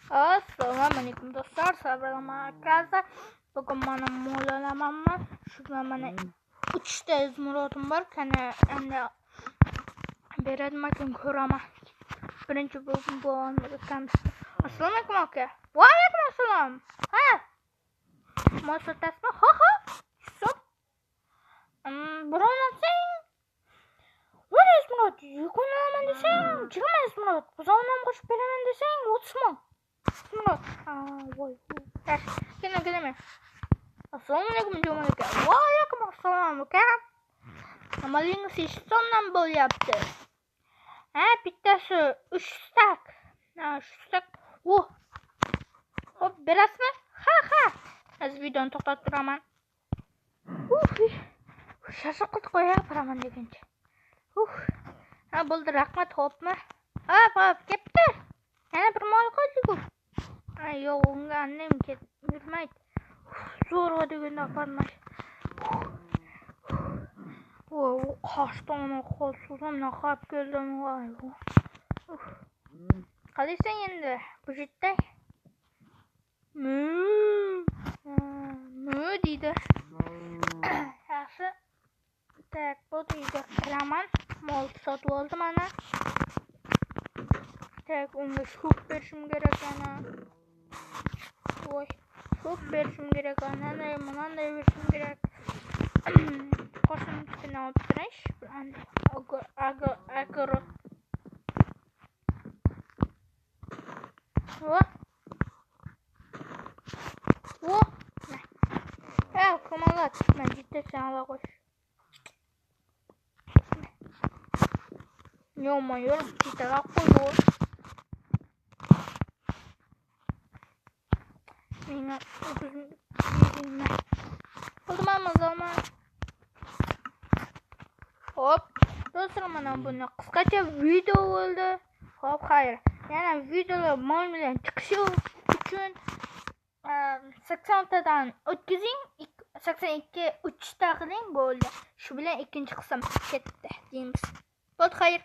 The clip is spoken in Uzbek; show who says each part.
Speaker 1: Assalomu alaykum do'stlar, sabr markazi. Bugun mana mo'lalamanman. Shundan mana 3 ta izmurodim bor. Qani endi beradimikan ko'raman. Birinchi bu o'tamiz. Assalomu alaykum aka. Va alaykum assalom. Ha. Mo'satasmi? Ha. Hisob. Bironatsang. Voy izmurod, yukunaman desang, 20 izmurod. Buzovnam qo'shib beraman desang, 30 ming. Izmurod. Voy. Kelma. Assalomu alaykum Jomon aka. Va alaykum assalom aka. Amalingiz ishtondan bo'lyapti. Bittasi 3 stak. 3 stak. Hop, berasizmi? Ha. Az videoni to'xtatib turaman. Shasha qilib qo'yapman degancha. Bo'ldi, rahmat, xo'pmi? Hop, ketdi. Yana bir mol qoldi-ku. Yo'q, unga annem yurmaydi. Zo'rg'a deganda farmash. Qashton qolsam naqab keldim. Qalaysan endi? Bu yerda deydi. Yaxshi. Tak, bu uyga kiraman. Mol sotib oldim ana. Tak, unga shuk berishim kerak ana. Voy, shuk berishim kerak ana. Bunday berishim kerak. Qo'shimcha bilan olib turish. Agro. Kumalat. Men jiddatan ala qo'sh. Yo'qman, jiddalab qo'y. Menga o'zim Olma. Hop, do'stlar, mana buni qisqacha video bo'ldi. Hop, xayr. Yana videolar mol bilan chiqishi uchun 80 tadan o'tkazing, 82 3 ta qiling bo'ldi. Shu bilan ikkinchi qism ketdi deymiz. Bo'ldi, xayr.